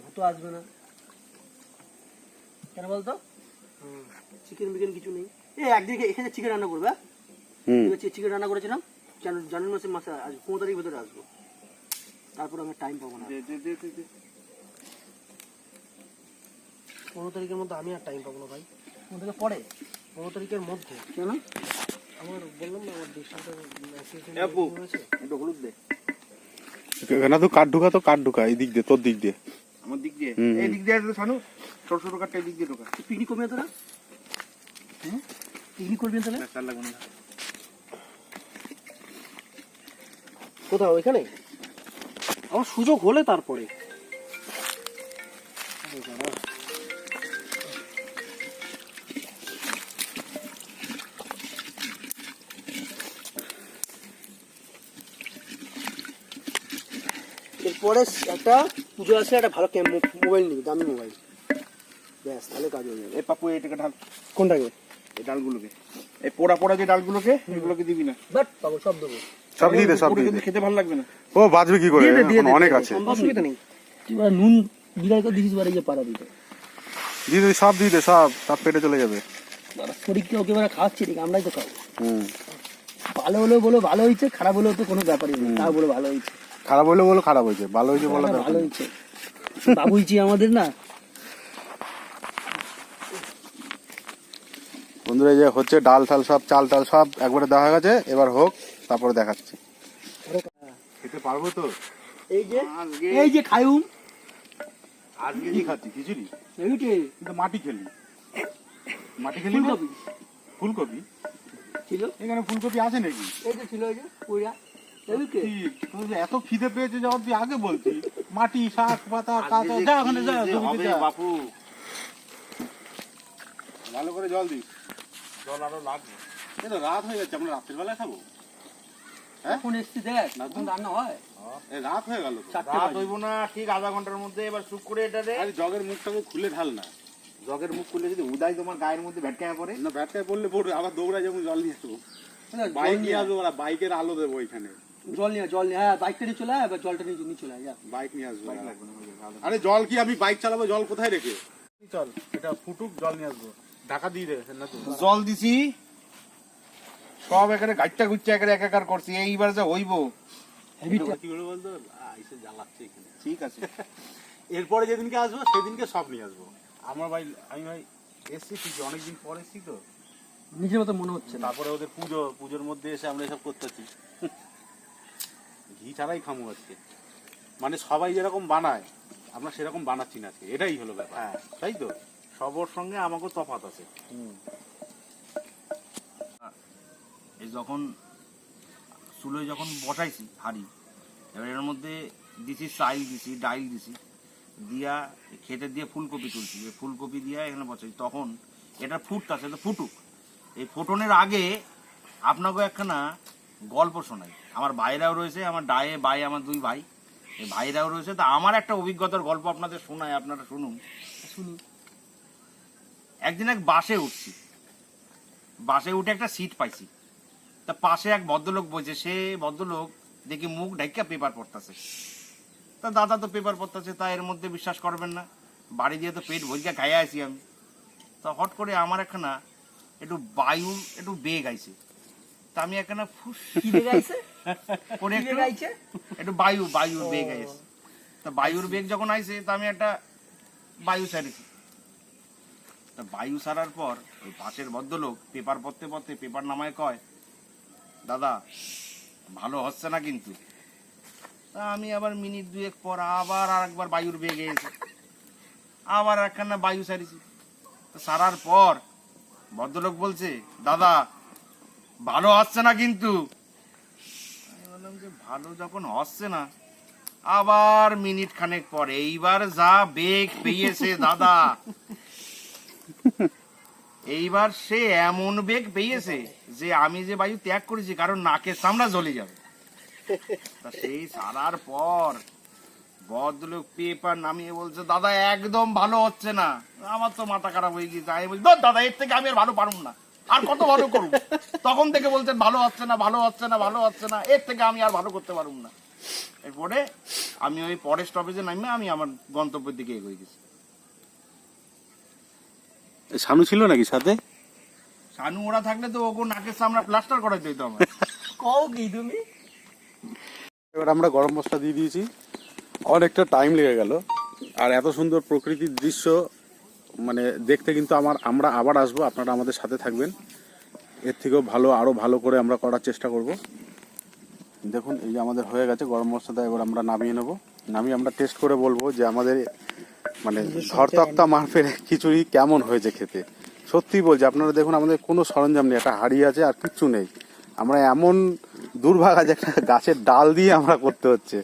ভূত আসবে না কেন বলতো? চিকেন বিকেন কিছু নেই। একদিকে এখানে চিকেন রান্না করবে। হুম। চিকেন রান্না করেছিলাম জানুয়ারি মাসে আসবো, 15 তারিখের ভিতরে আসবো। তারপর আমি টাইম পাবো না। দে দে দে দে দে। 15 তারিখের মধ্যে আমি আর টাইম পাবো না ভাই। 15 তারিখের পরে 15 তারিখের মধ্যে কেন? আমার বললাম না, আমার ডিস্ট্রিক্টে মেসেজ এ আপু, একটু হলুদ দে। না তো কাঠ ঢুকা, তো কাঠ ঢুকা এই দিক দিয়ে, তোর দিক দিয়ে। আমার দিক দিয়ে হুম। এই দিক দিয়ে আসবে শানু, ছোট ছোট কাঠটা এই দিক দিয়ে ঢোকা। পিকনিক করবি না তোরা? হ্যাঁ পিকনিক করবি না তাহলে? চাল লাগবে না। কোথাও এখানে আমার সুযোগ হলে তারপরে। এরপরে একটা পুজো আসলে একটা ভালো মোবাইল নিবি, দামি মোবাইল, ব্যাস তাহলে কাজ হয়ে যাবে। এই পাপু এটাকে ঢাল, কোনটাকে? এই ডালগুলোকে, এই পোড়া পোড়া যে ডালগুলোকে এগুলোকে দিবি না। বাট পাবো সব দেবো। সব দিয়ে দে, সব পোড়া দিয়ে কিন্তু দে। খেতে ভালো লাগবে না। ও বাঁচবে কি করে, দিয়ে দে, দিয়ে এখন দে, অনেক দিয়ে দে। আছে। অসুবিধা নেই। তুই এবার নুন বিদায় করে দিছিস বাড়ি গিয়ে পাড়া দিতে। দিয়ে দে, সব দিয়ে দে, সব সব পেটে চলে যাবে। শরীরকে ওকে এবার খাওয়াচ্ছি ঠিক, আমরাই তো খাবো। হুম, ভালো হলেও বলো ভালো হয়েছে, খারাপ হলেও তো কোনো ব্যাপারই নেই, তাও বলো ভালো হয়েছে। খারাপ হইলে বলো খারাপ হয়েছে, ভালো হয়েছে বলো না, দরকার ভালো নেই। হয়েছে, বাবু হয়েছে আমাদের না। বন্ধুরা, এই যে হচ্ছে ডাল টাল সব, চাল টাল সব একবারে দেওয়া হয়ে গেছে, এবার হোক তারপরে দেখাচ্ছি। খেতে পারবো তো? এই যে খায়ুম আজকে কি খাচ্ছি? খিচুড়ি? এইটে কিন্তু মাটি খেলি, মাটি খেলি না? ফুলকপি ফুলকপি? ছিল, এখানে ফুলকপি আছে নাকি? এই যে ছিল, এই যে পুরা এইটে। ঠিক, তোর যে এত খিদে পেয়েছে যখন তুই আগে বলছি। মাটি, শাক পাতা, কাঁচা, যা ওখানে যা, জমিতে যা। বাপু ভালো করে জল দিস, জল আরো লাগবে। এটা রাত হয়ে যাচ্ছে, আমরা রাত্রির বেলা খাবো? এখন এসছি দেখ, এখন রান্না হয়। এই রাত হয়ে গেল তো। রাত হইব না, ঠিক আধা ঘন্টার মধ্যে। এবার চুপ করে এটা রে, আরে জগের মুখটাকে খুলে ঢাল না। জগের মুখ খুলে যদি উদাই তোমার গায়ের মধ্যে ভেটকায় পড়ে। না, ব্যাটকায় পড়লে পড়বে, আবার দৌড়ায় যেমন জল নিয়ে আসবো। বাইক নিয়ে আসবো, ওরা বাইকের আলো দেবো এখানে। জল নিয়ে, হ্যাঁ বাইকটা নিয়ে চলে আয়, এবার জলটা নিয়ে চলে আয়, যা। বাইক নিয়ে আসবো। আরে জল কি আমি বাইক চালাবো, জল কোথায় রেখে? চল, এটা ফুটুক, জল নিয়ে আসবো। ঢাকা দিয়ে দে না তো। জল দিছি সব, এখানে গাইটা গুচ্ছা এখানে একাকার করছি। এইবার যা হইব কি বলে বলতো, এসে জ্বালাচ্ছে এখানে। ঠিক আছে। এরপরে যেদিনকে আসবো সেদিনকে সব নিয়ে আসবো। আমার ভাই, আমি ভাই এসছি ঠিকই, অনেকদিন পর এসছি তো। নিজের মতো মনে হচ্ছে না। তারপরে ওদের পুজোর মধ্যে এসে আমরা এসব করতেছি। ঘি ছাড়াই খামো আজকে। মানে সবাই যেরকম বানায় আমরা সেরকম বানাচ্ছি না আজকে, এটাই হলো ব্যাপার। হ্যাঁ। তাই তো, সবর সঙ্গে আমাকে তফাৎ আছে। এই যখন চুলোয় যখন বসাইছি হাঁড়ি, এবার এর মধ্যে দিছি চাইল, দিছি ডাইল, দিছি দিয়া খেতে দিয়ে ফুলকপি তুলছি। এই ফুলকপি দিয়া এখানে বসাই, তখন এটা ফুটতাছে, তো ফুটুক। এই ফোটনের আগে আপনাকে একখানা গল্প শোনাই। আমার ভাইরাও রয়েছে, আমার ডায়ে ভাই, আমার দুই ভাই, এই ভাইরাও রয়েছে। তা আমার একটা অভিজ্ঞতার গল্প আপনাদের শোনাই, আপনারা শুনুন। শুনি। একদিন এক বাসে উঠছি, বাসে উঠে একটা সিট পাইছি। তা পাশে এক ভদ্রলোক বসে, সে ভদ্রলোক দেখি মুখ ঢাইকা পেপার পড়তেছে। তা দাদা তো পেপার পড়তেছে, তা এর মধ্যে বিশ্বাস করবেন না, বাড়ি দিয়ে তো পেট ভরিকা খাইয়া আছি আমি। তা হট করে আমার একখানা একটু বায়ু একটু বেগ আইছে। তা আমি একখানা ফুস কি দেখাইছে? করে কি দেখাইছে? একটু বায়ুর বেগ আইছে। তা বায়ুর বেগ যখন আইছে, তা আমি একটা বায়ু ছাড়িছি। তা বায়ু ছাড়ার পর ওই পাশের ভদ্রলোক পেপার পড়তে পড়তে পেপার নামায় কয়, দাদা ভালো হচ্ছে না কিন্তু। তা আমি আবার মিনিট দুয়েক পর আবার আর একবার বায়ুর বেগে এসে আবার একখানা বায়ু ছাড়িছি। তো ছাড়ার পর ভদ্রলোক বলছে, দাদা ভালো হচ্ছে না কিন্তু। আমি বললাম যে ভালো যখন হচ্ছে না, আবার মিনিট খানেক পরে এইবার যা বেগ পেয়েছে দাদা, এইবার সে এমন বেগ পেয়েছে যে আমি যে বায়ু ত্যাগ করেছি, কারণ নাকের সামনা জ্বলে যাবে। তা সেই ছাড়ার পর ভদ্রলোক পেপার নামিয়ে বলছে, দাদা একদম ভালো হচ্ছে না। আমার তো মাথা খারাপ হয়ে গেছে। আমি বলছি, দাদা এর থেকে আমি আর ভালো পারুম না, আর কত ভালো করবো। তখন থেকে বলছেন ভালো হচ্ছে না, ভালো হচ্ছে না, ভালো হচ্ছে না, এর থেকে আমি আর ভালো করতে পারুম না। এরপরে আমি ওই পরের স্টপেজে নামে আমি আমার গন্তব্যের দিকে এগিয়ে গেছি। শানু ছিল নাকি সাথে? শানু ওরা থাকলে তো ওকে নাকের সামনে প্লাস্টার করাই দিত আমার। কও কি তুমি? এবার আমরা গরম মশলা দিয়ে দিয়েছি, অনেকটা টাইম লেগে গেল। আর এত সুন্দর প্রকৃতির দৃশ্য মানে দেখতে কিন্তু আমরা আবার আসবো, আপনারা আমাদের সাথে থাকবেন। এর থেকেও ভালো, আরও ভালো করে আমরা করার চেষ্টা করব। দেখুন, এই যে আমাদের হয়ে গেছে গরম মশলাটা, এবার আমরা নামিয়ে নেব। নামিয়ে আমরা টেস্ট করে বলবো যে আমাদের মানে ঝড়তক্তা মারফের খিচুড়ি কেমন হয়েছে খেতে। সত্যি বলছি, আপনারা দেখুন আমাদের কোনো সরঞ্জাম নেই, একটা হাঁড়ি আছে আর কিচ্ছু নেই। আমরা এমন দুর্ভাগ আছে, একটা গাছের ডাল দিয়ে আমরা করতে হচ্ছে।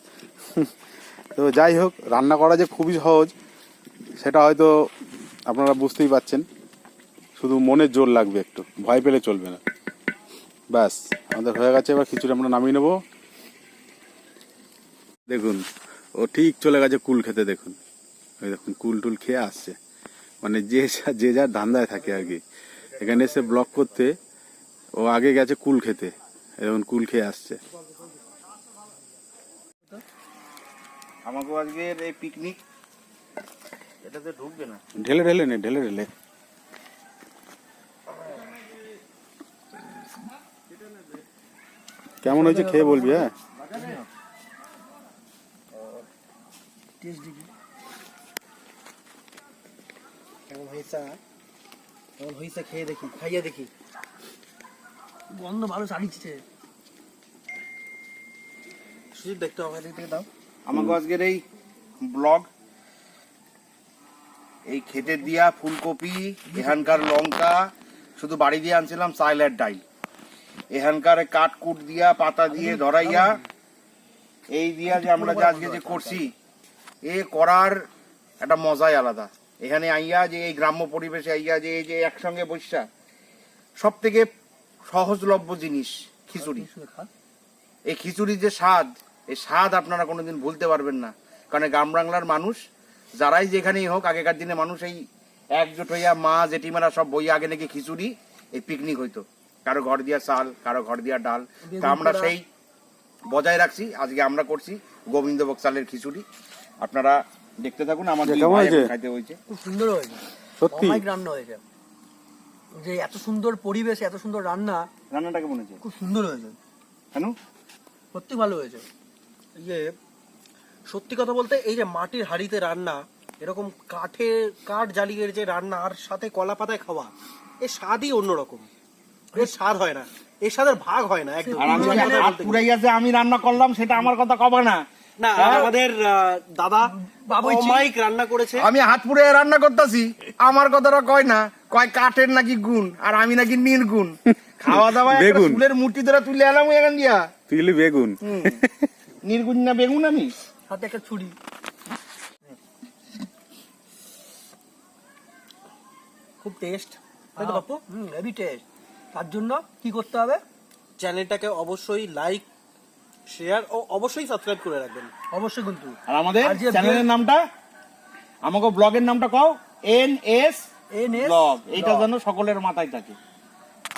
তো যাই হোক, রান্না করা যে খুবই সহজ সেটা হয়তো আপনারা বুঝতেই পারছেন, শুধু মনের জোর লাগবে, একটু ভয় পেলে চলবে না। ব্যাস আমাদের হয়ে গেছে, এবার খিচুড়ি আমরা নামিয়ে নেব। দেখুন, ও ঠিক চলে গেছে কুল খেতে, দেখুন ওই দেখুন কুল টুল খেয়ে আসছে, মানে যে যার ধান্দায় থাকে আর কি। এখানে এসে ব্লক করতে ও আগে গেছে কুল খেতে, এখন কুল খেয়ে আসছে। আমাকে আজকের এই পিকনিক এটাতে ঢুকবে না, ঢেলে ঢেলে নে, ঢেলে ঢেলে। কেমন হয়েছে খেয়ে বলবি। হ্যাঁ কেমন হয়েছে, কেমন হয়েছে খেয়ে দেখি, খাইয়ে দেখি। গন্ধ ভালো ছাড়িচ্ছে। সুজিত দেখতে হবে, দিক থেকে দাও। আমাকে আজকের এই ব্লগ, এই খেতে দিয়া ফুলকপি, এখানকার লঙ্কা শুধু বাড়ি দিয়ে আনছিলাম, চাইল আর ডাইল, এখানকার কাটকুট দিয়া পাতা দিয়ে ধরাইয়া এই দিয়া যে আমরা যে আজকে যে করছি, এ করার একটা মজাই আলাদা। এখানে আইয়া যে এই গ্রাম্য পরিবেশে আইয়া যে এই যে একসঙ্গে বসা, সব থেকে সহজলভ্য জিনিস খিচুড়ি। এই খিচুড়ির যে স্বাদ, এই স্বাদ আপনারা কোনোদিন ভুলতে পারবেন না। কারণ গ্রাম বাংলার মানুষ যারাই যেখানেই হোক, আগেকার দিনে মানুষ এই একজোট হইয়া মা জেঠিমারা সব বইয়া আগে নাকি খিচুড়ি এই পিকনিক হইতো, কারো ঘর দিয়া চাল, কারো ঘর দিয়া ডাল। তা আমরা সেই বজায় রাখছি, আজকে আমরা করছি গোবিন্দভোগ চালের খিচুড়ি। আপনারা দেখতে থাকুন, আমার দুই কেমন ভাই হয়েছে? এখন খাইতে হয়েছে। খুব সুন্দর হয়েছে, সত্যি অমায়িক রান্না হয়েছে। যে এত সুন্দর পরিবেশ, এত সুন্দর রান্না, রান্নাটা কেমন হয়েছে? খুব সুন্দর হয়েছে, কেন? সত্যি ভালো হয়েছে। ইয়ে, সত্যি কথা বলতে এই যে মাটির হাঁড়িতে রান্না, এরকম কাঠ জ্বালিয়ে যে রান্না আর সাথে কলা পাতায় খাওয়া, এর স্বাদই অন্যরকম। এর স্বাদ হয় না, এর স্বাদের ভাগ হয় না একদম। আর আমি যে হাত পুরাইয়াছে আমি রান্না করলাম, সেটা আমার কথা কবে না। না, আর আমাদের দাদা বাবুইচি। অমায়িক রান্না করেছে। আমি হাত পুড়ে রান্না করতেছি, আমার কথাটা কয় না, কয় কাঠের নাকি গুণ আর আমি নাকি নির্গুণ। খাওয়া দাওয়া বেগুন। ফুলের মূর্তি ধরে তুলে এলাম এখান দিয়া, তুইলি বেগুন। নির্গুণ না বেগুন আমি। সাথে একটা ছুরি। খুব টেস্ট, তাই তো বাপু? Heavy taste. তার জন্য কি করতে হবে? চ্যানেলটাকে অবশ্যই লাইক, শেয়ার ও অবশ্যই সাবস্ক্রাইব করে রাখবেন। অবশ্যই কিন্তু। আর আমাদের আর যে চ্যানেলের নামটা, আমাকে ব্লগের নামটা কও, NS NS ব্লগ। এইটা যেন সকলের মাথায় থাকে।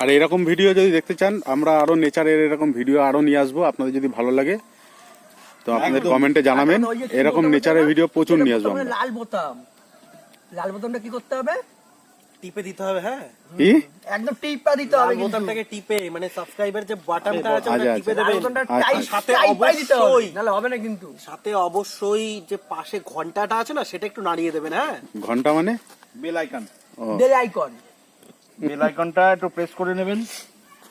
আর এরকম ভিডিও যদি দেখতে চান, আমরা আরো নেচারের এরকম ভিডিও আরো নিয়ে আসবো। আপনাদের যদি ভালো লাগে তো আপনাদের একদম। কমেন্টে জানাবেন। ওই যে কি এরকম বোতাম নেচারের আছে ভিডিও না? প্রচুর যেটা নিয়ে আসবো বোতাম, আমরা। লাল বোতাম। লাল বোতামটা কি করতে হবে? টিপে দিতে হবে। হ্যাঁ, কি? একদম টিপা দিতে হবে লাল কিন্তু। বোতামটাকে টিপে, মানে সাবস্ক্রাইবের যে বাটনটা আছে ওটা আচ্ছা, টিপে আচ্ছা। লাল দেবেন। বোতামটা আচ্ছা, টাইপ, আচ্ছা। সাথে টাইপাই দিতে হবে, অবশ্যই, নাহলে হবে না কিন্তু। সাথে অবশ্যই যে পাশে ঘন্টাটা আছে না, সেটা একটু নাড়িয়ে দেবেন। হ্যাঁ, ঘন্টা মানে? বেল আইকন, ও, বেল আইকন। বেল আইকনটা একটু প্রেস করে নেবেন।